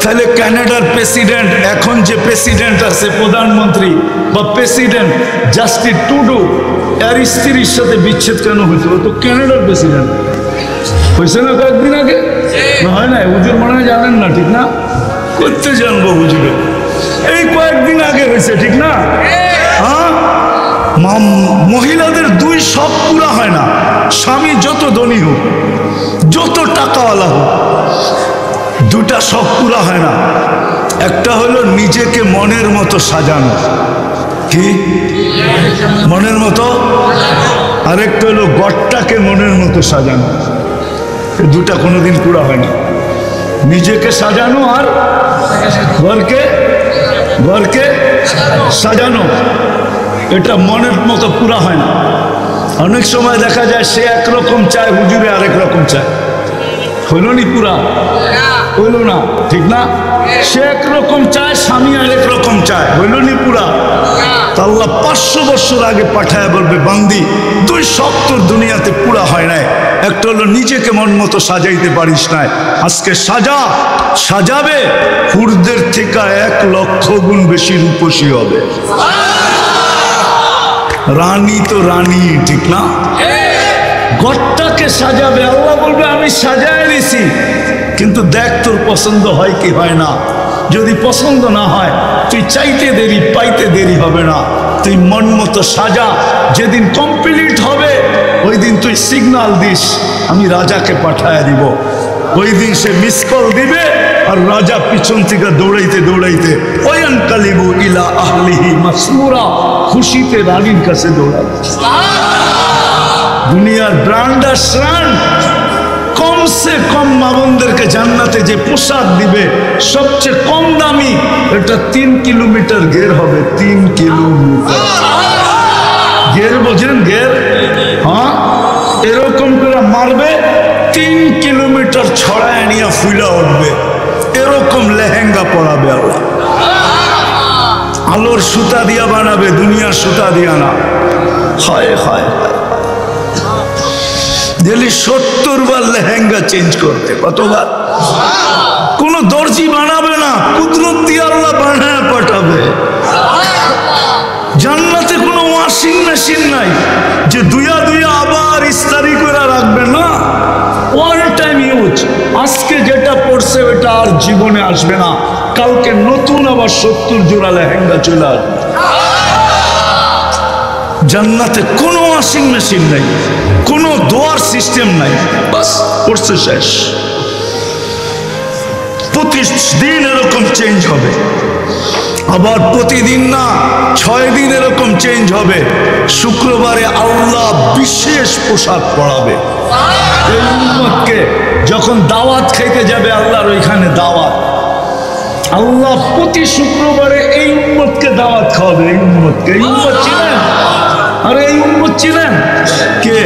তাহলে কানাডার প্রেসিডেন্ট, এখন যে প্রেসিডেন্ট আছে, প্রধানমন্ত্রী বা প্রেসিডেন্ট জাস্টিন ট্রুডো, এর স্ত্রীর সাথে বিচ্ছেদ কেন হয়েছিল? তো কানাডার প্রেসিডেন্ট হয়েছে না কয়েকদিন আগে? হয় না? হুজুর মনে হয় জানেন না, ঠিক না? করতে জানবো হুজুরে, এই কয়েকদিন আগে হয়েছে, ঠিক না? হ্যাঁ, মহিলাদের দুই শখ পুরা হয় না। স্বামী যত ধনী হোক, যত টাকাওয়ালা হোক, দুটা শখ পুরা হয় না। একটা হলো নিজেকে মনের মতো সাজানো, কি মনের মতো, আরেকটা হলো গড়টাকে মনের মতো সাজানো। দুটা কোনোদিন পুরা হয় না। নিজেকে সাজানো আর ঘরকে সাজানো, এটা মনের মতো পুরা হয় না। অনেক সময় দেখা যায় সে একরকম চায়, হুজুরে আরেক রকম চায়। হইল নি পুরা? হইল না, ঠিক না? সে একরকম চায়, স্বামী আরেক রকম চায়, হইল নি পুরা? আল্লাহ 500 বছর আগে পাঠায় বলবে, বান্দি তুই সব তোর দুনিয়াতে পুরা হয় নাই। একটা হলো নিজেকে মন মতো সাজাইতে পারিস নাই, আজকে সাজাবে, হুরদের থেকে 1 লক্ষ গুণ বেশি রূপসী হবে। রানী তো রানী, ঠিক না? ঘরটাকে সাজাবে, আল্লাহ বলবে আমি সাজায় দিছি, কিন্তু দেখ তোর পছন্দ হয় কি হয় না। যদি পছন্দ না হয়, তুই চাইতে দেরি পাইতে দেরি হবে না। তুই মন মতো সাজা, যেদিন কমপ্লিট হবে ওই দিন তুই সিগন্যাল দিস, আমি রাজাকে পাঠায় দিব। ওই দিন সে মিস কল দিবে, আর রাজা পিছন থেকে দৌড়াইতে দৌড়াইতে ওয়ান কালিবু ইলা আহলিহি মাসরুরা, খুশিতে রানীর কাছে দৌড়াবে। দুনিয়ার ব্র্যান্ড আর শ্রান, কমসে কম মা বোনদেরকে জান্নাতে যে পোশাক দিবে সবচেয়ে কম দামি, এটা 3 কিলোমিটার গের হবে। 3 কিলোমিটার গের, বোঝেন গের? হ্যাঁ, এরকম করে মারবে, 3 কিলোমিটার ছড়ায় নিয়ে ফুলা উঠবে। এরকম লেহেঙ্গা পরাবে আল্লাহ। আলোর সুতা দিয়া বানাবে, দুনিয়ার সুতা দিয়া না। হায় হায় হায়, ডেলি 70 বার লেহেঙ্গা চেঞ্জ করতে, কতবার? কোন দর্জি বানাবে না, কুদরত দিয়ে আল্লাহ বানায় পাঠাবে। জান্নাতে কোনো ওয়াশিং মেশিন নাই যে দুইয়া আবার ইস্তারি করে রাখবে না। ওয়ান টাইম ইউজ, আজকে যেটা পড়ছে ওটা আর জীবনে আসবে না, কালকে নতুন আবার 70 জোড়া লেহেঙ্গা চলে আসবে। জান্নাতে কোনো ওয়াশিং মেশিন নাই, কোনো দোয়ার সিস্টেম নাই, বাস পড়ছে শেষ। প্রতিদিন এরকম চেঞ্জ হবে, আবার প্রতিদিন না 6 দিন এরকম চেঞ্জ হবে। শুক্রবারে আল্লাহ বিশেষ পোশাক পরাবে এই উম্মতকে। যখন দাওয়াত খাইতে যাবে আল্লাহর ওইখানে দাওয়াত, আল্লাহ প্রতি শুক্রবারে এই উম্মতকে দাওয়াত খাওয়াবে। এই উম্মতকে, এই উম্মত চিনেন? আরে এই উম্মত চিনেন? কে?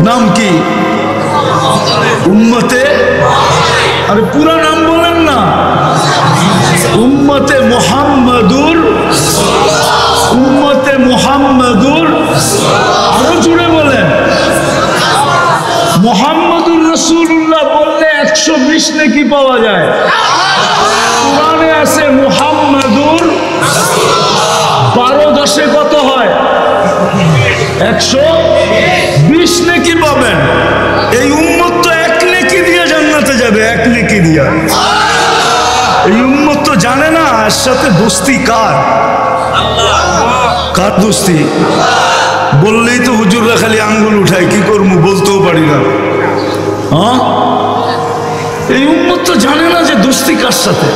নাম কি? উম্মতে, আরে পুরা নাম বলেন না। উম্মতে মুহাম্মাদুর, উম্মতে মুহাম্মাদুর, আরো জুড়ে বলেন। মুহাম্মাদুর রাসূলুল্লাহ বললে 120 নেকি পাওয়া যায়। কোরআনে আছে মুহাম্মাদুর, 12 10 কত হয়? 120 নেকি পাবেন। এই উম্মত তো 1 নেকি দিয়ে জান্নাতে যাবে, 1 নেকি দিয়া। এই উম্মত তো জানে না এর সাথে দোস্তি কার। কার দোস্তি? বললেই তো হুজুররা খালি আঙ্গুল উঠায়, কি করবো বলতেও পারি না। হ্যাঁ, এই উম্মত তো জানে না যে দোস্তি কার সাথে।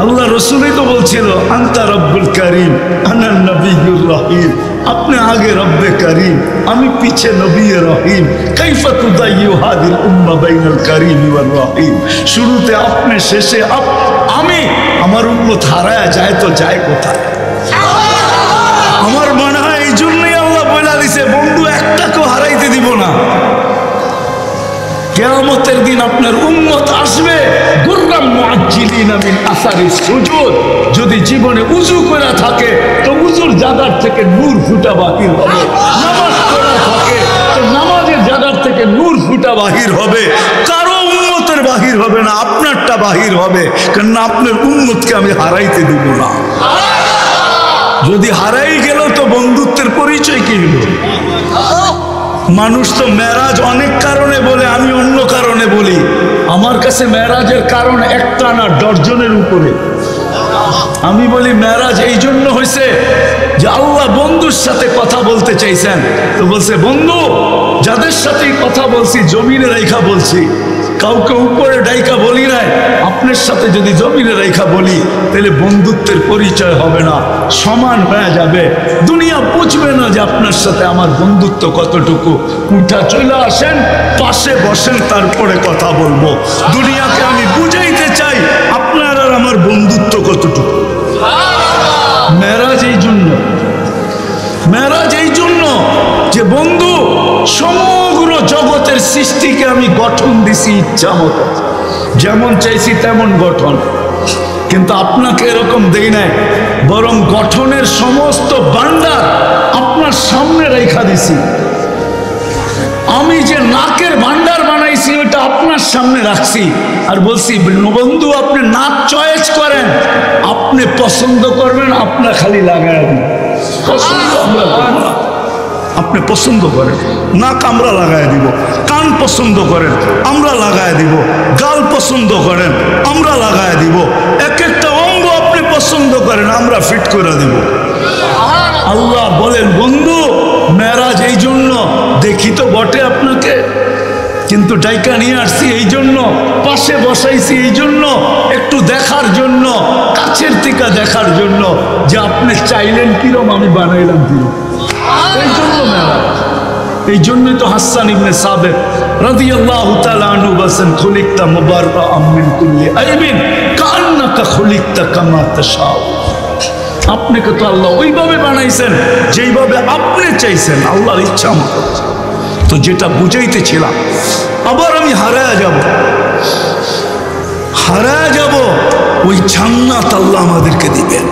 আল্লাহ রসুলই তো বলছিল, আনতা রব্বুল করিম আনা নবিয়ুর রহিম, আপনি আগে রব্বে করিম, আমি পিছে নবী রহিম। কাইফা তুদাইয়ু হাদিল উম্মাহ বাইনাল করিম ওয়ার রহিম। শুরুতে আপনি, শেষে আমি। আমার উম্মত হারায় যায় তো যায় কোথায়? আমার মনে হয় এই জন্যই আল্লাহ বলে দিছে, বন্ধু একটাকেও হারাইতে দিব না। কিয়ামতের দিন আপনার উম্মত আসবে গুররাম মুআজ্জিলিনা মিন আসারিস সুজুদ। যদি জীবনে উযু করা থাকে তো উযুর জায়গার থেকে নূর ফুটা বাহির হবে। নামাজ পড়া থাকে তো নামাজের জায়গার থেকে নূর ফুটা বাহির হবে। কারো উম্মতের বাহির হবে না, আপনারটা বাহির হবে, কারণ আপনার উম্মতকে আমি হারাইতে দিব না। যদি হারাই গেল তো বন্ধুত্বের পরিচয় কি হলো? মানুষ তো মেরাজ অনেক কারণে বলে, আমি অন্য কারণে বলি। আমার কাছে মেরাজের কারণ একটা না, ডর্জনের উপরে। আমি বলি মেরাজ এই জন্য হয়েছে যে আল্লাহ বন্ধুর সাথে কথা বলতে চাইছেন, তো বলছে বন্ধু যাদের সাথে কথা বলছি জমিনে রেখা বলছি, কাউকে উপরে ডাইকা বলি নাই। আপনার সাথে যদি জমিনে রেখা বলি তাহলে বন্ধুত্বের পরিচয় হবে না, সমান হয়ে যাবে। দুনিয়া বুঝবে না যে আপনার সাথে আমার বন্ধুত্ব কতটুকু। উঠা চলে আসেন, পাশে বসেন, তারপরে কথা বলবো। দুনিয়াকে আমি বুঝাইতে চাই আপনার আর আমার বন্ধুত্ব কতটুকু। মেরাজ এই জন্য, মেরাজ এই জন্য যে বন্ধু সমগ্র জগতের সৃষ্টিকে আমি গঠন দিছি ইচ্ছা মতো, যেমন চাইছি তেমন গঠন, কিন্তু আপনাকে এরকম দেই নাই, বরং গঠনের সমস্ত ভান্ডার আপনার সামনে রেখা দিছি। আমি যে নাকের ভান্ডার বানাইছি ওটা আপনার সামনে রাখছি, আর বলছি বন্ধু আপনি নাক চয়েস করেন, আপনি পছন্দ করবেন, আপনার খালি লাগায় দিন। আপনি পছন্দ করেন, নাক আমরা লাগায় দিব। কান পছন্দ করেন, আমরা লাগায় দিব। গাল পছন্দ করেন, আমরা লাগায় দিব। এক একটা অঙ্গ আপনি পছন্দ করেন, আমরা ফিট করে দিব। আল্লাহ বলেন বন্ধু মেরাজ এই জন্য, দেখি তো বটে আপনাকে, কিন্তু ডাইকা নিয়ে আসছি এই জন্য, পাশে বসাইছি এই জন্য, একটু দেখার জন্য, কাছের থেকে দেখার জন্য যে আপনি চাইলেন কিরম আমি বানাইলাম কিরম। এই জন্য মেরাজ। এই জন্যই তো হাসান ইবনে সাবিত রাদিয়াল্লাহু তাআলা আনহু বলেন খুলিকতা মুবাররাআম মিন কুল্লি আইবিন কান্নাকা খুলিকতা কামা তাশাউ। আপনাকে তো আল্লাহ ওইভাবে বানাইছেন যেইভাবে আপনি চাইছেন, আল্লাহর ইচ্ছা মতো। তো যেটা বুঝাইতেছিলাম, আবার আমি হারায়া যাব, হারায়া যাব, ওই জান্নাত আল্লাহ আমাদেরকে দিবেন।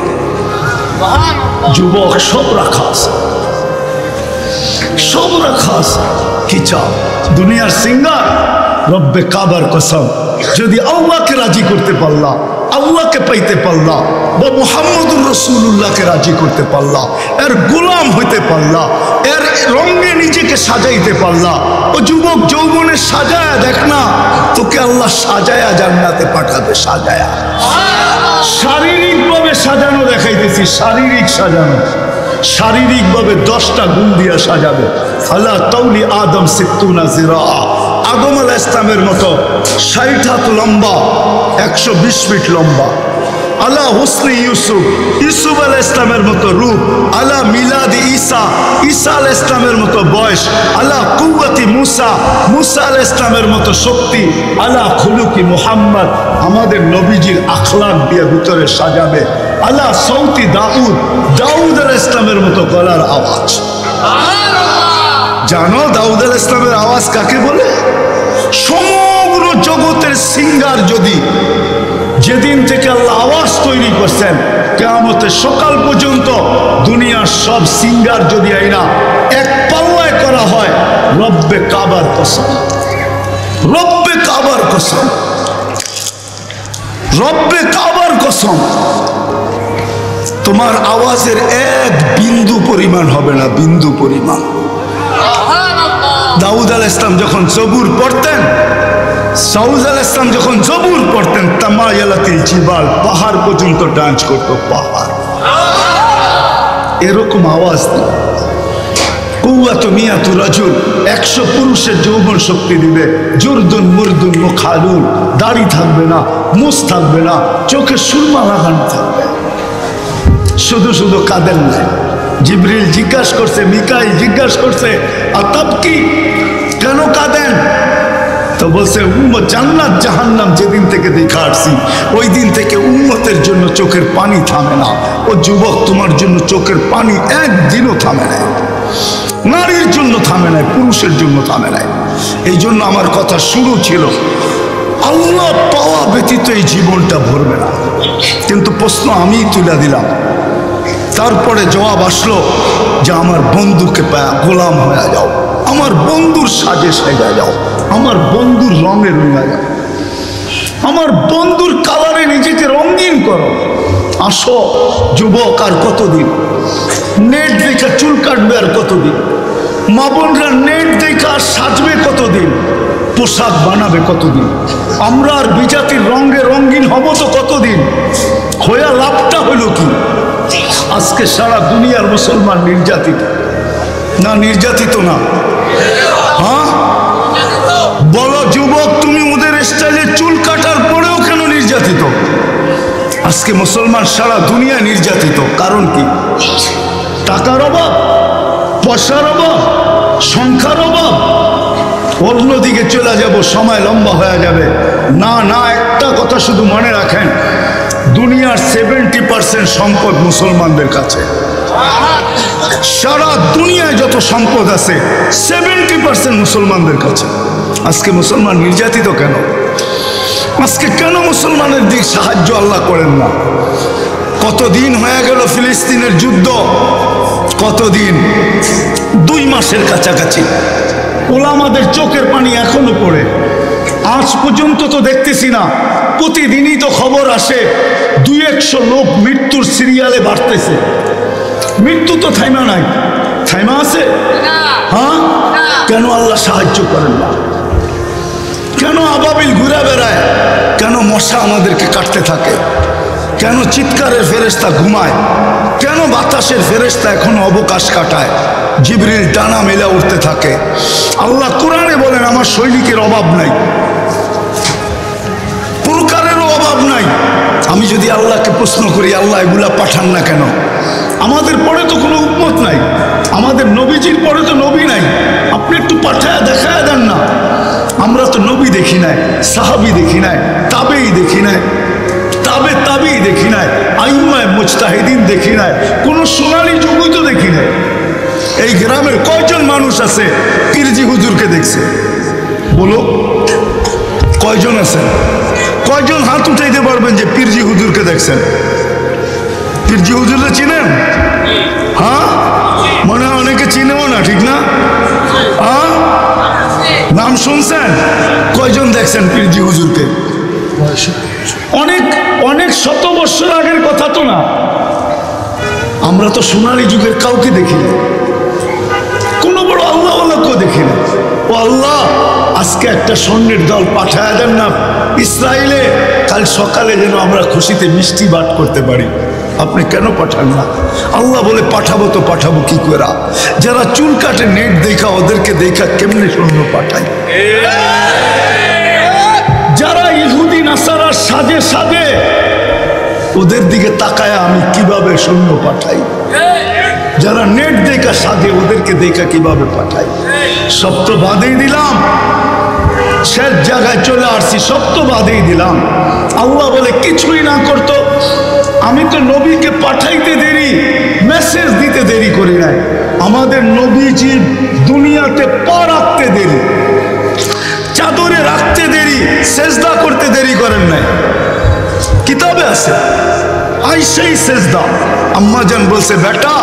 যুবক সব রাখা আছে, সব রাখা আছে, কি চাও? দুনিয়ার সিঙ্গার রব্বে কাবার কসম, যদি আল্লাহকে রাজি করতে পারলা, আল্লাহকে পাইতে পারলা, বা মুহাম্মদুর রাসূলুল্লাহকে রাজি করতে পারলা, এর গোলাম হইতে পারলা, এর রঙে নিজেকে সাজাইতে পারলা, ও যুবক যৌবনে সাজায়া দেখ না, তোকে আল্লাহ সাজায়া জান্নাতে পাঠাবে। সাজায়া, শারীরিকভাবে সাজানো দেখাইতেছি, শারীরিক সাজানো, শারীরিকভাবে 10টা গুণ দিয়া সাজাবে। আল্লাহ তাউলি আদম সিত্তুনা জিরা, আদম আলাইহিস সালামের মতো 60 হাত লম্বা, 120 ফিট লম্বা। আলা হুসনি ইউসুফ, ইউসুফ আলাইহিস সালামের মতো রূপ। আলা মিলাদি ঈসা, ঈসা আলাইহিস সালামের মতো বয়স। আলা কুওয়াতি মুসা, মুসা আলাইহিস সালামের মতো শক্তি। আলা খুলুকি মুহাম্মদ, আমাদের নবীজির আখলাক দিয়ে ভিতরে সাজাবে। আলা সৌতি দাউদ, দাউদ আলাইহিস সালামের মতো গলার আওয়াজ। জানো দাউদ আলাইহিস সালামের আওয়াজ কাকে বলে? সমগ্র জগতের সিঙ্গার যদি যেদিন থেকে আল্লাহ আওয়াজ তৈরি করছেন কিয়ামতের সকাল পর্যন্ত দুনিয়ার সব সিঙ্গার যদি আইনা এক পাল্লায় করা হয়, রব্বে কাবার কসম, রব্বে কাবার কসম, রব্বে কাবার কসম, তোমার আওয়াজের এক বিন্দু পরিমাণ হবে না, বিন্দু পরিমাণ। দাউদ আলাইহিস সালাম যখন জবুর পড়তেন, দাউদ আলাইহিস সালাম যখন জবুর পড়তেন, তামায়ালাতিল জিবাল, পাহাড় পর্যন্ত ডান্স করতো, পাহাড়। এরকম আওয়াজ দিবে। কুওয়াতু মিয়াতু রাজুল, 100 পুরুষের যৌবন শক্তি দিবে। জুরদুন মুরদুন মুখালুন, দাড়ি থাকবে না, মুছ থাকবে না, চোখে সুরমা লাগানো থাকবে, শুধু শুধু কাঁদেন না। জিবরিল জিজ্ঞাসা করছে, মিকাইল জিজ্ঞাসা করছে, আতাব কি, কেন কাঁদেন? তো বলছে উম্মত জান্নাত জাহান্নাম যেদিন থেকে দেখা আসছি ওই দিন থেকে উম্মতের জন্য চোখের পানি থামে না। ও যুবক, তোমার জন্য চোখের পানি একদিনও থামে নাই, নারীর জন্য থামে নাই, পুরুষের জন্য থামে নাই। এই জন্য আমার কথা শুরু ছিল আল্লাহ পাওয়া ব্যতীত এই জীবনটা ভরবে না। কিন্তু প্রশ্ন আমিই তুলে দিলাম, তারপরে জবাব আসলো যে আমার বন্ধুকে পায়া গোলাম হয়ে যাও, আমার বন্ধুর সাজে সেজা যাও, আমার বন্ধুর রঙে রঙা যাও। আমার বন্ধুর কালারে নিজেকে রঙিন করো। আসো যুবক, আর কতদিন নেট দেখা চুল কাটবে? আর কতদিন মা বোনরা নেট দেখা সাজবে? কতদিন পোশাক বানাবে? কতদিন আমরা আর বিজাতির রঙে রঙিন হব? তো কতদিন হইয়া লাভটা হইল কি? আজকে সারা দুনিয়ার মুসলমান নির্যাতিত না? নির্যাতিত না? হ্যাঁ বলো যুবক, তুমি ওদের স্টাইলে চুল কাটার পরেও কেন নির্যাতিত? আজকে মুসলমান সারা দুনিয়া নির্যাতিত। কারণ কি? টাকার অভাব, পয়সার অভাব, সংখ্যার অভাব। অন্যদিকে চলে যাব, সময় লম্বা হয়ে যাবে। না না, একটা কথা শুধু মনে রাখেন, দুনিয়ার 70% সম্পদ মুসলমানদের কাছে। সারা দুনিয়ায় যত সম্পদ আছে 70% মুসলমানদের কাছে। আজকে মুসলমান নির্যাতিত কেন? আজকে কেন মুসলমানের দিক সাহায্য আল্লাহ করেন না? কতদিন হয়ে গেল ফিলিস্তিনের যুদ্ধ? কতদিন? 2 মাসের কাছাকাছি। ওলামাদের চোখের পানি এখনো পড়ে। আজ পর্যন্ত তো দেখতেছি না, প্রতিদিনই তো খবর আসে 200 লোক মৃত্যুর সিরিয়ালে বাড়তেছে। মৃত্যু তো থাইমা নাই। থাইমা আছে? হ্যাঁ, কেন আল্লাহ সাহায্য করেন না? কেন আবাবিল ঘুরে বেড়ায়? কেন মশা আমাদেরকে কাটতে থাকে? কেন চিৎকারের ফেরেশতা ঘুমায়? কেন বাতাসের ফেরেশতা এখনো অবকাশ কাটায়? জিবরিল টানা মেলা উঠতে থাকে। আল্লাহ কোরআনে বলেন, আমার সৈনিকের অভাব নাই, প্রকারেরও অভাব নাই। আমি যদি আল্লাহকে প্রশ্ন করি, আল্লাহ এগুলা পাঠান না কেন? আমাদের পরে তো কোনো উম্মত নাই, আমাদের নবীজির পরে তো নবী নাই। আপনি একটু পাঠায় দেখায় দেন না। আমরা তো নবী দেখি নাই, সাহাবি দেখি নাই, তাবেই দেখি নাই, তাবেই দেখি নাই, আইম্মায়ে মুজতাহিদিন দেখি নাই, কোনো সোনালী যুগই তো দেখি নাই। এই গ্রামের কয়জন মানুষ আছে পীরজি হুজুরকে দেখছে? বলো, কয়জন আছেন? কয়জন হাত উঠাইতে পারবেন যে পীরজি হুজুরকে দেখছেন? পীরজি হুজুরকে চিনেন? হ্যাঁ, মনে হয় অনেকে চিনেও না, ঠিক না? হ্যাঁ, নাম শুনছেন? কয়জন দেখছেন পীরজি হুজুরকে? অনেক অনেক শত বছর আগের কথা তো না। আমরা তো সোনালী যুগের কাউকে দেখি না, কোনো বড় আল্লাহওয়ালাকেও দেখি না। ও আল্লাহ, আজকে একটা সৈন্যের দল পাঠায় দেন না ইসরায়েলে, কাল সকালে যেন আমরা খুশিতে মিষ্টি বাট করতে পারি। আপনি কেন পাঠান না? আল্লাহ বলে, পাঠাবো তো পাঠাবো কি করে? যারা চুল কাটে নেট দেখা, ওদেরকে দেখা কেমনে সৈন্য পাঠাই? যারা ইহুদি নাসারা সাজে সাজে, ওদের দিকে তাকায় আমি কিভাবে সৈন্য পাঠাই? যারা নেট দেখা সাজে, ওদেরকে দেখা কিভাবে পাঠাই? সব তো বাদেই দিলাম, শেষ জায়গায় চলে আসছি, সব তো বাদেই দিলাম। আল্লাহ বলে, কিছুই না করতো, আমি তো নবীকে পাঠাইতে দেরি, মেসেজ দিতে দেরি করি নাই। আমাদের নবীজি দুনিয়াতে পা রাখতে দেরি, চাদরে রাখতে দেরি, সেজদা করতে দেরি করেন নাই। কিতাবে আছে, আইসাই সেজদা। আম্মা জান বলছে, বেটা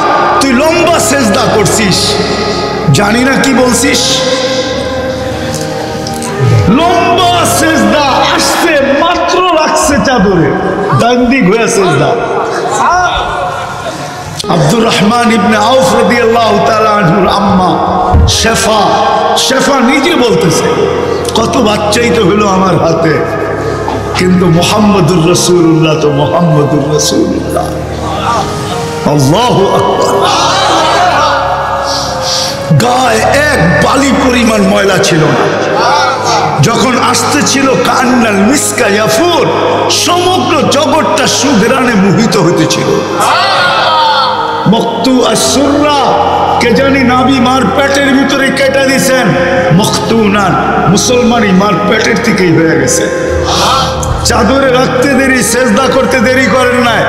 তুই লম্বা সেজদা করছিস, জানি না কি বলছিস। লম্বা সেজদা আসছে, মাত্র রাখছে চাদরে, ডান দিক হয়ে সেজদা। আব্দুর রহমান ইবনে আউফ রাদিয়াল্লাহু তাআলা আনহুর আম্মা শেফা নিজে বলতেছে, কত বাচ্চাই তো হলো আমার হাতে, কিন্তু মুহাম্মদুর রাসূলুল্লাহ তো মুহাম্মদুর রাসূলুল্লাহ। আল্লাহু আকবার। গায়ে এক বালি পরিমাণ ময়লা ছিল না। যখন আসতেছিল কান্নাল মিসকা ইয়াফুর, সমগ্র জগৎটা সুঘ্রাণে মোহিত হইতেছিল। মক্তু আসুররা, কে জানি নাবি মার পেটের ভিতরে কেটে দিয়েছেন। মখতুনান, মুসলমানই মার পেটের থেকেই হয়ে গেছে। চাদরে রাখতে দেরি, সেজদা করতে দেরি করেন নাই।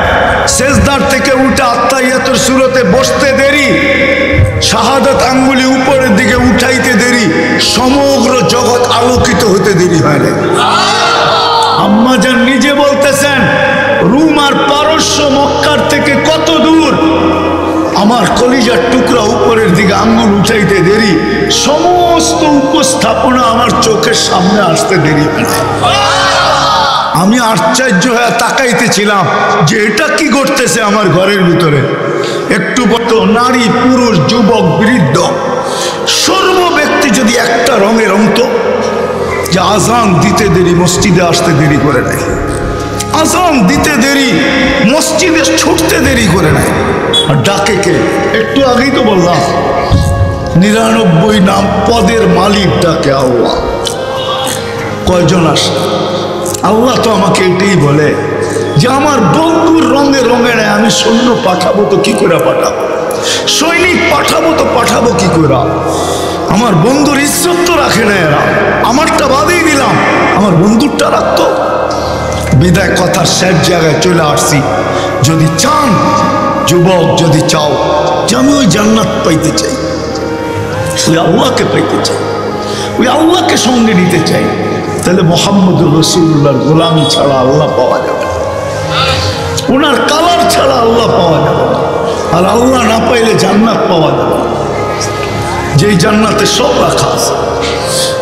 সেজদার থেকে উঠে আত্তাহিয়াতুর সুরতে বসতে দেরি, শাহাদাত আঙ্গুলি উপরের দিকে উঠাইতে দেরি, সমগ্র জগৎ আলোকিত হতে দেরি হয় না। আম্মা জান নিজে বলতেছেন, রুম আর পারস্য মক্কার থেকে কত দূর, আমার কলিজার টুকরা উপরের দিকে আঙ্গুল উঠাইতে দেরি, সমস্ত উপস্থাপনা আমার চোখের সামনে আসতে দেরি হয় না। আমি আশ্চর্য হয়ে তাকাইতেছিলাম যে এটা কি ঘটতেছে আমার ঘরের ভিতরে। একটু বলতো নারী পুরুষ যুবক বৃদ্ধ সর্ব ব্যক্তি যদি একটা রঙে রঙত, যে আজান দিতে দেরি মসজিদে আসতে দেরি করে নাই, আজান দিতে দেরি মসজিদে ছুটতে দেরি করে নাই। আর ডাকে কে? একটু আগেই তো বললাম 99 নাম পদের মালিক ডাকে আল্লাহ। কয়জন আসে? আল্লাহ তো আমাকে এটাই বলে যে আমার বন্ধুর রঙে রঙে নেয়, আমি সৈন্য পাঠাবো তো কি করে পাঠাবো, সৈনিক পাঠাবো তো পাঠাবো কি করে? আমার বন্ধুর ইজ্জত তো রাখে না এরা, আমারটা বাদেই দিলাম, আমার বন্ধুরটা রাখতো। বিদায় কথার শেষ জায়গায় চলে আসছি। যদি চান যুবক, যদি চাও যে আমি ওই জান্নাত পাইতে চাই, ওই আল্লাহকে পাইতে চাই, ওই আল্লাহকে সঙ্গে নিতে চাই, তাহলে মুহাম্মদুর রাসূলুল্লাহর গোলামি ছাড়া আল্লাহ পাওয়া যাবে না, ওনার কালার ছাড়া আল্লাহ পাওয়া যাবে না। আর আল্লাহ না পাইলে জান্নাত পাওয়া যাবে না। যেই জান্নাতে সব রাখা আছে,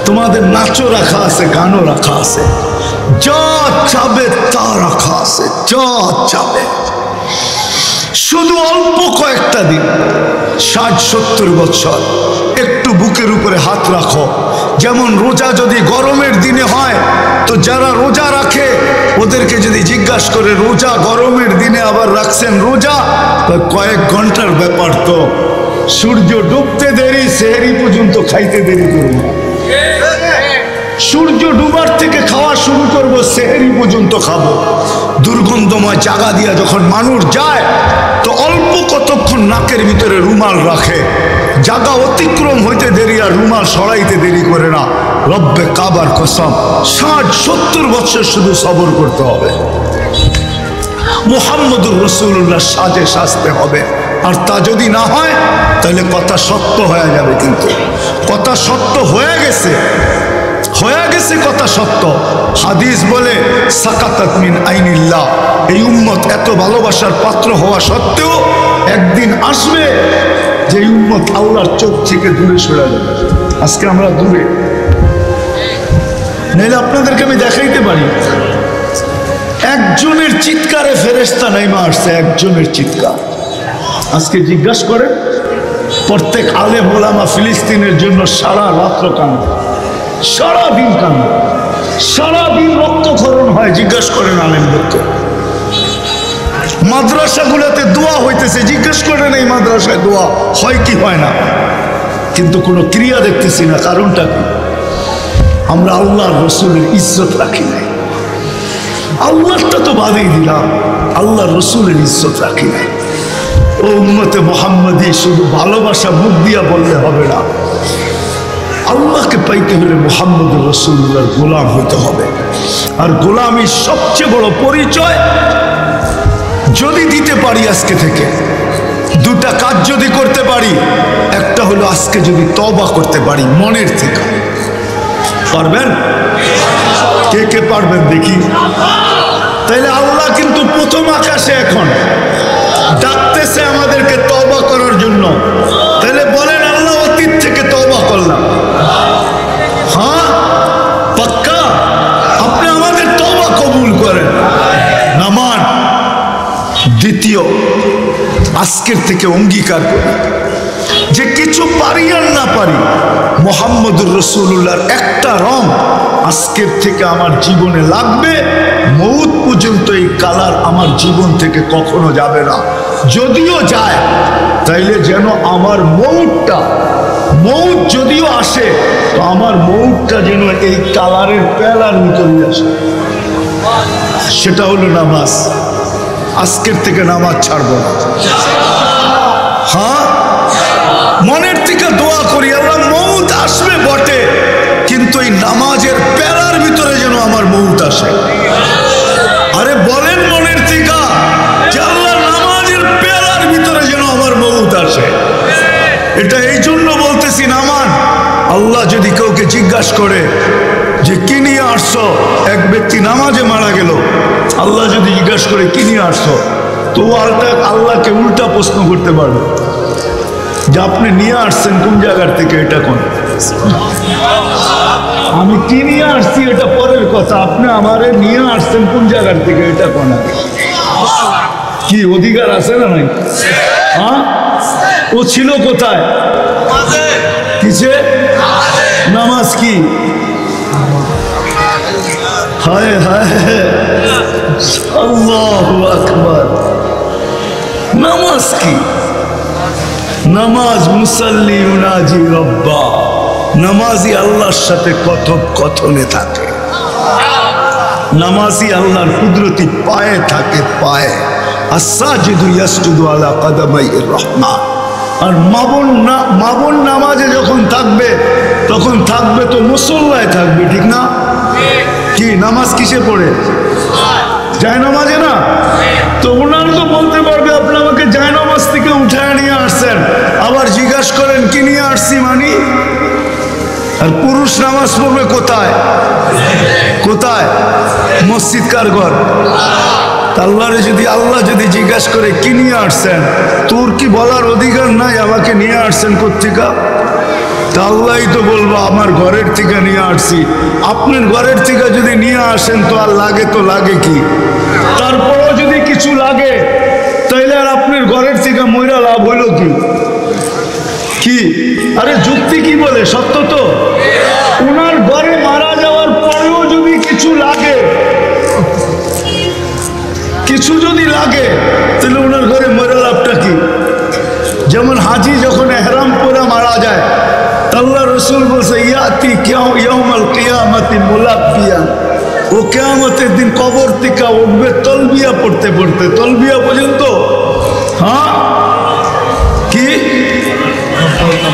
তোমাদের নাচও রাখা আছে, গানও রাখা আছে, যা চাবে তা রাখা আছে, যা চাবে। শুধু অল্প কয়েকটা দিন, 60-70 বছর একটু বুকের উপরে হাত রাখো। যেমন রোজা যদি গরমের দিনে হয়, তো যারা রোজা রাখে ওদেরকে যদি জিজ্ঞাসা করে রোজা গরমের দিনে আবার রাখছেন রোজা, কয়েক ঘন্টার ব্যাপার, তো সূর্য ডুবতে দেরি, সেহরি পর্যন্ত খাইতে দেরি করবো। সূর্য ডুবার থেকে খাওয়া শুরু করবো, সেহরি পর্যন্ত খাবো। দুর্গন্ধময় জায়গা দিয়া যখন মানুষ যায়, তো অল্প কতক্ষণ নাকের ভিতরে রুমাল রাখে, জায়গা অতিক্রম হইতে দেরি আর রুমাল সরাইতে দেরি করে না। রব্বে কাবার কসম, 60-70 বছর শুধু সবর করতে হবে, মুহাম্মদুর রাসূলুল্লাহ সাজে সাজতে হবে। আর তা যদি না হয় তাহলে কথা সত্য হয়ে যাবে। কিন্তু কথা সত্য হয়ে গেছে, হয়ে গেছে কথা সত্য। হাদিস বলে সাকাতাত মিন আইনিল্লাহ, এই উম্মত এত ভালোবাসার পাত্র হওয়া সত্ত্বেও একদিন আসবে যে উম্মত আল্লাহর চোখ থেকে দূরে সরে যাবে। আজকে আমরা দূরে, নাইলে আপনাদেরকে আমি দেখাইতে পারি একজনের চিৎকারে ফেরেশতা নাইমা আসছে, একজনের চিৎকার। আজকে জিজ্ঞাসা করে প্রত্যেক আলেম ওলামা ফিলিস্তিনের জন্য সারা রাত্র কান্দে, সারাদিন কান্দে, সারাদিন রক্তক্ষরণ হয়। জিজ্ঞাসা করেন আলেমদেরকে। মাদ্রাসাগুলোতে দোয়া হইতেছে, জিজ্ঞেস করেন এই মাদ্রাসায় দোয়া হয় কি হয় না, কিন্তু কোনো ক্রিয়া দেখতেছি না। কারণটা কি? আমরা আল্লাহর রাসূলের ইজ্জত রাখি নাই। আল্লাহটা তো বাদেই দিলাম, আল্লাহর রাসূলের ইজ্জত রাখি নাই। ও উম্মতে মুহাম্মাদি, শুধু ভালোবাসা মুখ দিয়া বললে হবে না, আল্লাহকে পাইতে হলে মুহাম্মদুর রাসূলুল্লাহর গোলাম হতে হবে। আর গোলামির সবচেয়ে বড় পরিচয় যদি দিতে পারি আজকে থেকে, দুটা কাজ যদি করতে পারি, একটা হলো আজকে যদি তওবা করতে পারি মনের থেকে। পারবেন? কে কে পারবেন দেখি? তাইলে আল্লাহ কিন্তু প্রথম আকাশে এখন ডাকতেছে আমাদেরকে তওবা করার জন্য। তাহলে বলেন আল্লাহ অতীত থেকে তওবা করলাম। হ্যাঁ পাক্কা? আপনি আমাদের তওবা কবুল করেন। নামান দ্বিতীয়, আজকের থেকে অঙ্গীকার করি যে কিছু পারি আর না পারি, মুহাম্মদুর রাসূলুল্লাহর একটা রং আজকের থেকে আমার জীবনে লাগবে। মৌত পর্যন্ত এই কালার আমার জীবন থেকে কখনো যাবে না। যদিও যায় তাইলে যেন আমার মৌত যদিও আসে, তো আমার মৌতটা যেন এই কালারের পেলার ভিতরে আসে। সেটা হলো নামাজ। আজকের থেকে নামাজ ছাড়বো না। হ্যাঁ, মনের থেকে দোয়া করি আল্লাহ মৌত আসবে বটে, কিন্তু এই নামাজের পেলার ভিতরে যেন আমার মৌত আসে। আরে বলেন মনের থেকে যে আল্লাহ নামাজের পেলার ভিতরে যেন আমার মৌত আসে। এটা এই জন্য বলতেছি নামান। আল্লাহ যদি কাউকে জিজ্ঞাসা করে যে কি নিয়ে আসছো, এক ব্যক্তি নামাজে মারা গেল, আল্লাহ যদি জিজ্ঞাসা করে কি নিয়ে আসছো, তো আল্লাহকে উল্টা প্রশ্ন করতে পারবে যে আপনি নিয়ে আসছেন কোন জায়গার থেকে, এটা কোন আমি কি নিয়ে আসছি এটা পরের কথা, আপনি আমারে নিয়ে আসছেন কোন জায়গার থেকে এটা কোন কি অধিকার আছে না নাই? হ্যাঁ, ও ছিল কোথায়? কিসে? নামাজ কি? হায় হায় আল্লাহু আকবার। নামাজ কি? নামাজ মুসাল্লি উনাজি রব্বা, নামাজি আল্লাহর সাথে কথোপকথনে থাকে, নামাজি আল্লাহর কুদরতি পায়ে থাকে, পায়ে। আস-সাজিদু ইয়াসজুদু আলা কদমাইর রহমান। আর মাবুন নামাজে যখন থাকবে তখন থাকবে তো মুসল্লায় থাকবে, ঠিক না? কি নামাজ কিসে পড়ে? যায় নামাজে না? তো ওনার তো বলতে পারবে আপনি আমাকে যায় নামাজ থেকে উঠায় নিয়ে আসছেন, আবার জিজ্ঞাসা করেন কি নিয়ে আসছি মানি? আর পুরুষ নামাজ পড়বে কোথায়? কোথায়? মসজিদ কার ঘর? আল্লাহরে আল্লাহ যদি জিজ্ঞাসা করে কি নিয়ে আসছেন, তোর কি বলার অধিকার নাই আমাকে নিয়ে আসছেন কোত্থেকা? তা আল্লাহই তো বলবো আমার ঘরের থেকে নিয়ে আসছি। আপনার ঘরের থেকে যদি নিয়ে আসেন তো আর লাগে তো লাগে কি? তারপরও যদি কিছু লাগে তাইলে আর আপনার ঘরের থেকে মইরা লাভ হইল কি? কি আরে যুক্তি কি বলে? সত্য তো। ওনার ঘরে মারা যাওয়ার পরেও যদি কিছু লাগে, কিছু যদি লাগে তাহলে ওনার ঘরে মরে লাভটা কি? যেমন হাজি যখন এহরাম পরে মারা যায়, আল্লাহ রসুল বলছে ইয়াতি ইয়াউমাল কিয়ামতি মুলাব্বিয়ান, ও কিয়ামতের দিন কবর থেকে উঠবে তলবিয়া পড়তে পড়তে। তলবিয়া পর্যন্ত? হ্যাঁ কি?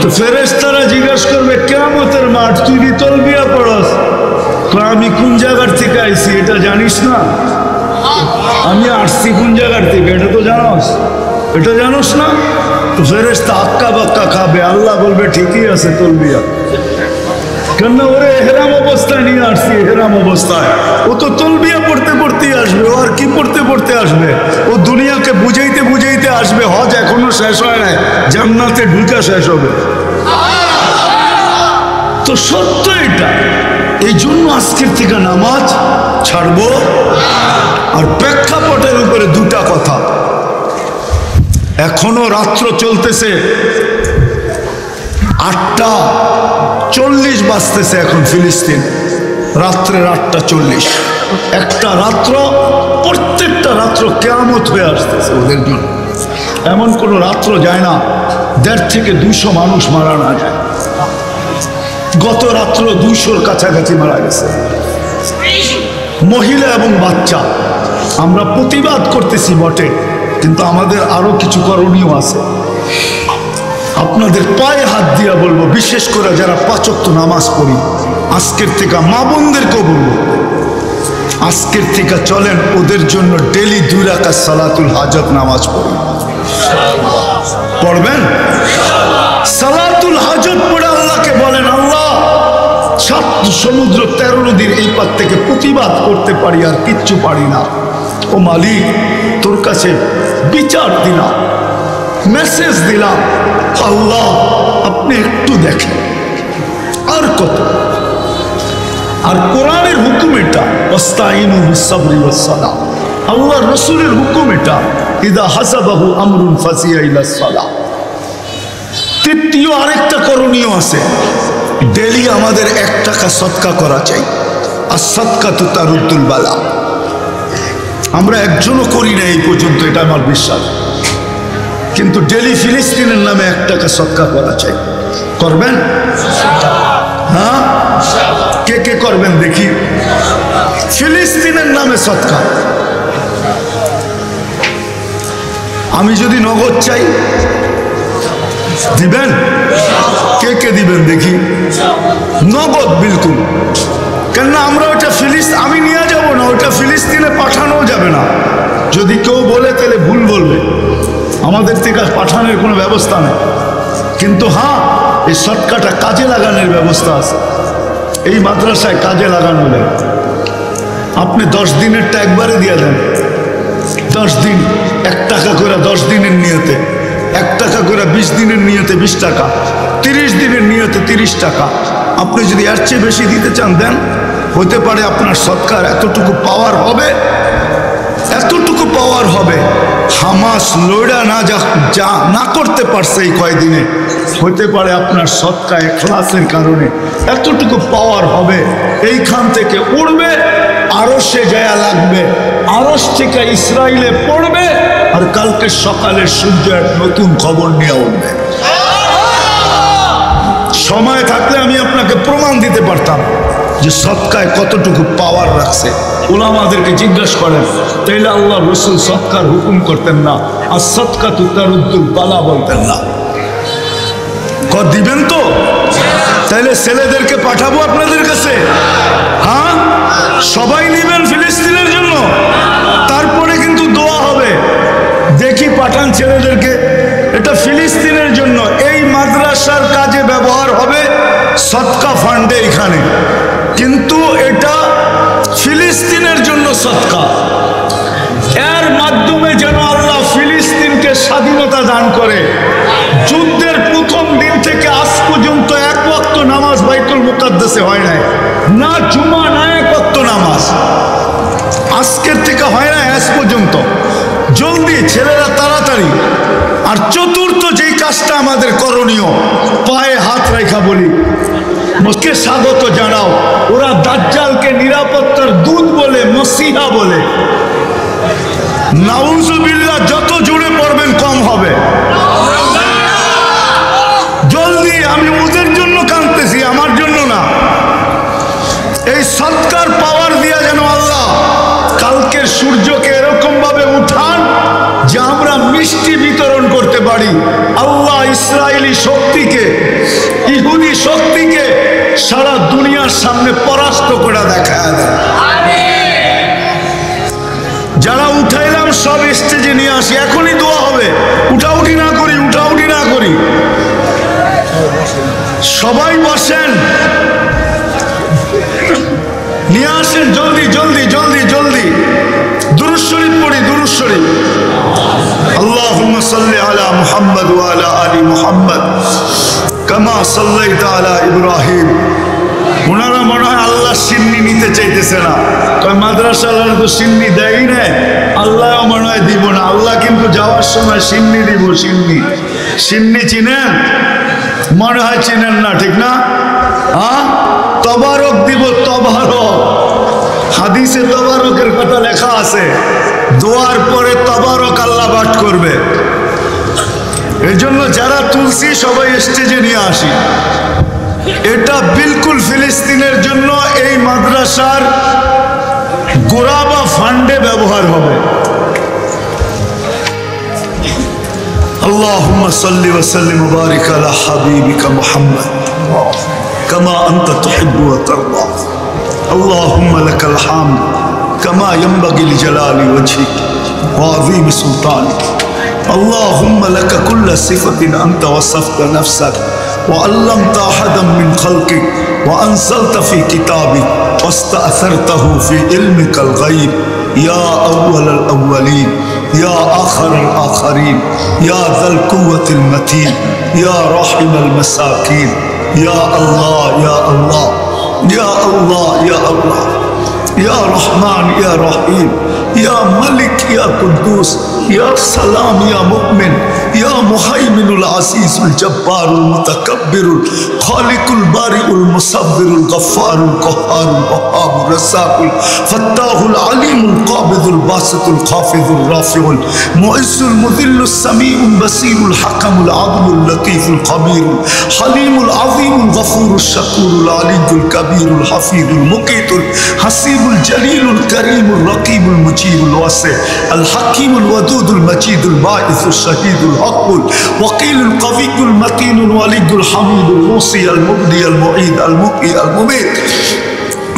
তো ফেরেশতারা জিজ্ঞাসা করবে কিয়ামতের মাঠ তুই তলবিয়া পড়স? আমি কোন জায়গার থেকে আইছি এটা জানিস না? আমি আসছি কোন জায়গার থেকে এটা তো জানোস? এটা জানোস না? তো ফেরেশতা আক্কা বাক্কা খাবে, আল্লাহ বলবে ঠিকই আছে তলবিয়া। কেন? ওরে এহরাম অবস্থায় নিয়ে আসছি, এহরাম অবস্থায়। ও তো তলবিয়া পড়তে পড়তেই আসবে। ও আর কি পড়তে পড়তে আসবে? ও দুনিয়াকে বুঝাইতে বুঝাইতে আসবে। হজ এখনো শেষ হয় নাই, জান্নাতে ঢুকা শেষ হবে। তো সত্য এটা। এই জন্য আজকের থেকে নামাজ ছাড়বো। আর প্রেক্ষাপটের উপরে দুটা কথা। এখনো রাত্র চলতেছে, 8:40 বাজতেছে এখন ফিলিস্তিন, রাত্রের 8:40। একটা রাত্র, প্রত্যেকটা রাত্র কিয়ামত হয়ে আসতেছে ওদের জন্য। এমন কোনো রাত্র যায় না 1.5 থেকে 200 মানুষ মারা না যায়। গত রাত্র 200-র কাছাকাছি মারা গেছে, মহিলা এবং বাচ্চা। আমরা প্রতিবাদ করতেছি বটে, কিন্তু আমাদের আরো কিছু করণীয় আছে। আপনাদের পায়ে হাত দিয়া বলবো, বিশেষ করে যারা 5 ওয়াক্ত নামাজ পড়ি, আজকের থেকে মা বোনদেরকেও বলবো, আজকের থেকে চলেন ওদের জন্য ডেলি 2 রাকাত সালাতুল হাজত নামাজ পড়ি। পড়বেন? সালাতুল হাজত পড়ে আল্লাহকে বলেন, আল্লাহ 7 সমুদ্র 13 নদীর এই পার থেকে প্রতিবাদ করতে পারি আর কিচ্ছু পারি না। ও মালিক, তোর কাছে বিচার দিলাম, মেসেজ দিলাম, আল্লাহ আপনি একটু দেখেন। আর কত? আর কোরআনের হুকুম এটা, ওয়াস্তাইনু বিস-সাবরি ওয়াস-সালাহ। আল্লাহর রাসূলের হুকুম এটা, ইযা হাসাবাহু আমরুন ফাসিয়া ইলাস-সালাহ। তৃতীয় আরেকটা করণীয় আছে, ডেলি আমাদের 1 টাকা সদকা করা চাই। আর সদকাতু তারুদ্দুল বালা। আমরা একজনও করি না এই পর্যন্ত, এটা আমার বিশ্বাস। কিন্তু ডেলি ফিলিস্তিনের নামে 1 টাকা সদকা করা চাই। করবেন? হ্যাঁ, কে কে করবেন দেখি? ফিলিস্তিনের নামে সদকা। আমি যদি নগদ চাই দিবেন? কে কে দিবেন দেখি? নগদ বিলকুল। কেননা আমরা ওটা আমি নিয়ে যাব না, ওটা ফিলিস্তিনে পাঠানো যাবে না। যদি কেউ বলে তাহলে ভুল বলবে, আমাদের থেকে পাঠানোর কোনো ব্যবস্থা নেই। কিন্তু হ্যাঁ, এই সদকাটা কাজে লাগানোর ব্যবস্থা আছে। এই মাদ্রাসায় কাজে লাগানো যায়। আপনি 10 দিনেরটা একবারে দিয়ে দেন। 10 দিন 1 টাকা করে, 10 দিনের নিয়তে 1 টাকা করে, 20 দিনের নিয়তে 20 টাকা, 30 দিনের নিয়তে 30 টাকা। আপনি যদি এর চেয়ে বেশি দিতে চান দেন, হতে পারে আপনার সৎকার এতটুকু পাওয়ার হবে, এতটুকু পাওয়ার হবে। হামাস লড়া যা না করতে পারছে এই কয়দিনে, হতে পারে আপনার সৎকা ইখলাসের কারণে এতটুকু পাওয়ার হবে, এইখান থেকে উড়বে, আরশে যায় লাগবে, আরশ থেকে ইসরায়েলে পড়বে, আর কালকে সকালে সূর্য এক নতুন খবর নিয়ে উঠবে। সময় থাকলে আমি আপনাকে প্রমাণ দিতে পারতাম যে সৎকায় কতটুকু পাওয়ার রাখছে। উলামাদেরকে জিজ্ঞাসা করেন, তাইলে আল্লাহ রসুল সৎকার হুকুম করতেন না, আর সৎকা তু তারুদ্দুল বালা বলতেন না। দিবেন তো? তাইলে ছেলেদেরকে পাঠাবো আপনাদের কাছে? হ্যাঁ, সবাই নিবেন ফিলিস্তিনের জন্য, তারপরে কিন্তু দোয়া হবে। দেখি পাঠান ছেলেদেরকে, এটা ফিলিস্তিনের জন্য, এই মাদ্রাসার কাজে ব্যবহার হবে, সৎকা ফান্ডে এখানে, কিন্তু এটা ফিলিস্তিনের জন্য সৎকা। এর মাধ্যমে যেন আল্লাহ ফিলিস্তিনকে স্বাধীনতা দান করে। যুদ্ধের প্রথম দিন থেকে আজ পর্যন্ত এক ওয়াক্ত নামাজ বাইতুল মুকাদ্দাসে হয় নাই, না জুমা না এক ওয়াক্ত নামাজ, আজকের থেকে হয় না আজ পর্যন্ত। জলদি ছেলেরা তাড়াতাড়ি। আর চতুর্থ যেই কাজটা আমাদের করণীয়, পায়ে হাত রেখা বলি, মুখকে স্বাগত জানাও। ওরা দাজ্জালকে নিরাপত্তার দূত বলে, মসিহা বলে। নাউজুবিল্লাহ, যত জুড়ে পড়বেন কম হবে। জলদি, আমি ওদের জন্য কাঁদতেছি, আমার জন্য না। এই সৎকার পাওয়ার দিয়া যেন আল্লাহ কালকের সূর্যকে এরকম ভাবে উঠান যে আমরা মিষ্টি বিতরণ করতে পারি। আল্লাহ ইসরায়েলি শক্তিকে, ইহুদি শক্তিকে সারা দুনিয়ার সামনে পরাস্ত করে দেখায় দেয়। যারা উঠাইলাম সব স্টেজে নিয়ে আসি, এখনই দোয়া হবে। উঠাউঠি না করি, উঠাউঠি না করি, সবাই বসেন, নিয়ে আসেন, জলদি জলদি জলদি জলদি। দুরূদ শরীফ পড়ি, দুরূদ শরীফ। আল্লাহুম্মা সাল্লি আলা মুহাম্মদ ওয়া আলা আলি মুহাম্মদ কামা সাল্লাইতা আলা ইব্রাহিম। ওনারা মনে হয় আল্লাহ সিন্নি নিতে চাইতেছে না, তবে মাদ্রাসাওয়ালা তো সিন্নি দেয়ই না, আল্লাহ মনে হয় দিব না। আল্লাহ কিন্তু যাওয়ার সময় সিন্নি দিব, সিন্নি। সিন্নি চিনেন? মনে হয় চিনেন না, ঠিক না? হ্যাঁ, তবারক দিব, তবারক। হাদিসে তবারকের কথা লেখা আছে, দোয়ার পরে তবারক আল্লাহ পাঠ করবে। এই জন্য যারা তুলসি সবাই স্টেজে নিয়ে আসি। এটা বিলকুল ফিলিস্তিনের জন্য এই মাদ্রাসার গোড়া বা ফান্ডে ব্যবহার হবে। আল্লাহুম্মা সাল্লি ওয়া সাল্লিম ওয়া বারিক আলা হাবিবিকা মুহাম্মদ কামা আনতা তুহিব্বু ওয়া তারদা। আল্লাহুম্মা লাকাল হামদ কামা ইয়ানবাগি লিজালালি ওয়াজহিক ওয়া আযীমি সুলতানিক। اللهم لك كل صفة أنت وصفت نفسك وعلمت أحدا من خلقك وأنزلت في كتابك واستأثرته في علمك الغيب يا أول الأولين يا آخر الآخرين يا ذا القوة المتين يا رحم المساكين يا الله يا الله يا الله يا الله يا رحمن يا رحيم يا ملك يا قدوس يا سلام يا مؤمن يا مهيمن العزيز الجبار المتكبر الخالق البارئ المصبر الغفار القهار الوهاب الرزاق الفتاح العليم القابض الباسط الخافض الرافع المعز المذل السميع البصير الحكم العدل اللطيف الخبير الحليم العظيم الغفور الشكور العلي الكبير الحفيظ المقيت الحسيب الجليل الكريم الرقيب المجيب الواسع الحكيم الودود المجيد الباعث الشهيد الحق الوكيل القوي المتين الولي الحميد الموصي المبدي المعيد المحيي المميت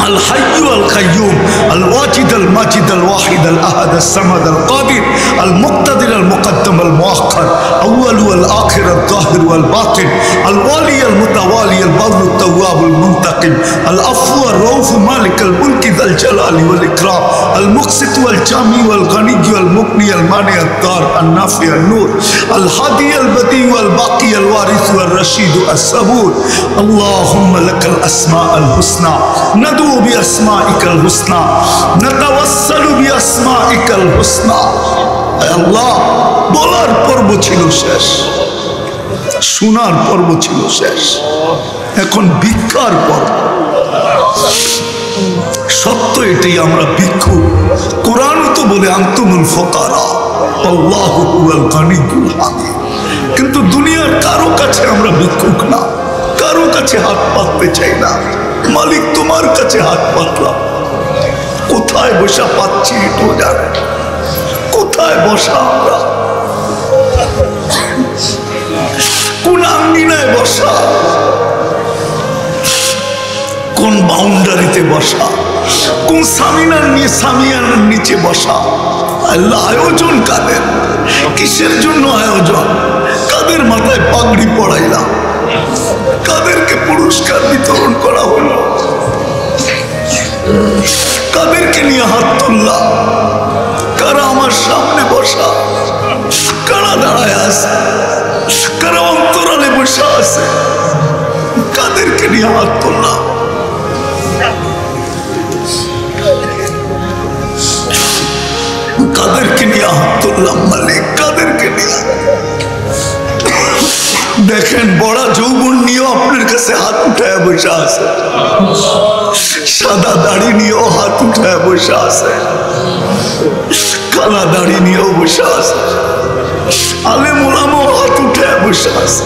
الحي القيوم الواجد الماجد الواحد الأحد الصمد القادر المقتدر المقدم المؤخر أول والآخر الظاهر والباطن الوالي المتوالي البر التواب المنتقم العفو الرؤوف مالك الملك ذا الجلال والإكرام المقسط والجامع والغني والمغني المانع الضار النافع النور الهادي البديع والباقي الوارث والرشيد الصبور اللهم لك الأسماء الحسنى ندعو بأسمائك الحسنى نتوسل بأسمائك الحسنى আল্লাহ বলার পর্ব ছিল শেষ, শোনার পর্ব ছিল শেষ, এখন ভিক্ষার পর্ব। সত্য এটাই, আমরা ভিক্ষু। কোরআনও তো বলে আনতুমুল ফুকারা আল্লাহু হুয়াল গানিয়্যুল হামিদ। কিন্তু দুনিয়ার কারো কাছে আমরা ভিক্ষুক না, কারো কাছে হাত পাততে চাই না। মালিক তোমার কাছে হাত পাতলাম, কোথায় বসা পাচ্ছি এটাও জানে, কোথায় বসা আমরা, কোন আঙ্গিনায় বসা, কোন বাউন্ডারিতে বসা, কোন সামিয়ানার নিচে বসা। আল্লাহ আয়োজন কাদের, কিসের জন্য আয়োজন, কাদের মাথায় পাগড়ি পড়াইলাম, কাদেরকে পুরস্কার বিতরণ করা হলো, কাদেরকে নিয়ে হাত তুললাম, কারা আমার সামনে বসা, কারা দাঁড়ায় আছে, কারা অন্তরালে বসে আছে, কাদেরকে নিয়ে হাত তুললাম। কাদেরকে নিয়ে হাত তুললাম মালিক, কাদেরকে নিয়ে? দেখেন বড় যৌবন নিয়েও আপনার কাছে হাত উঠায় বসে আছে, সাদা দাড়ি নিয়েও হাত উঠায় বসে আছে, কালা দাড়ি নিয়েও বসে আছে, আলেম ওলামাও হাত উঠায় বসে আছে,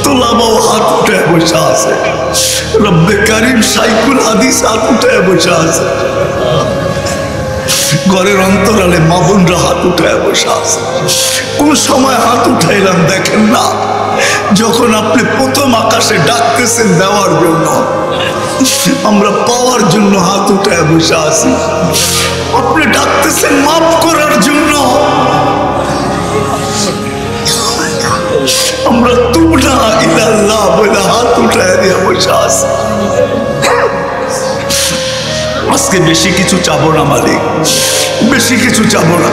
তোলাবাও হাত উঠায় বসে আছে, রব্বে কারিম শাইখুল হাদিস হাত উঠায় বসে আছে, ঘরের অন্তরালে মা বোনরা হাত উঠায় বসে আছে। কোন সময় হাত উঠাইলাম দেখেন না, যখন আপনি প্রথম আকাশে ডাকতেছেন দেওয়ার জন্য, আমরা পাওয়ার জন্য হাত উঠায় বসে আছি। আপনি ডাকতেছেন মাফ করার জন্য, আমরা তুবনা ইলাল্লাহ বলে হাত উঠায় দিয়ে বসে আছি। আজকে বেশি কিছু চাবো না মালিক, বেশি কিছু চাবো না,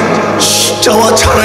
চাওয়া ছাড়াই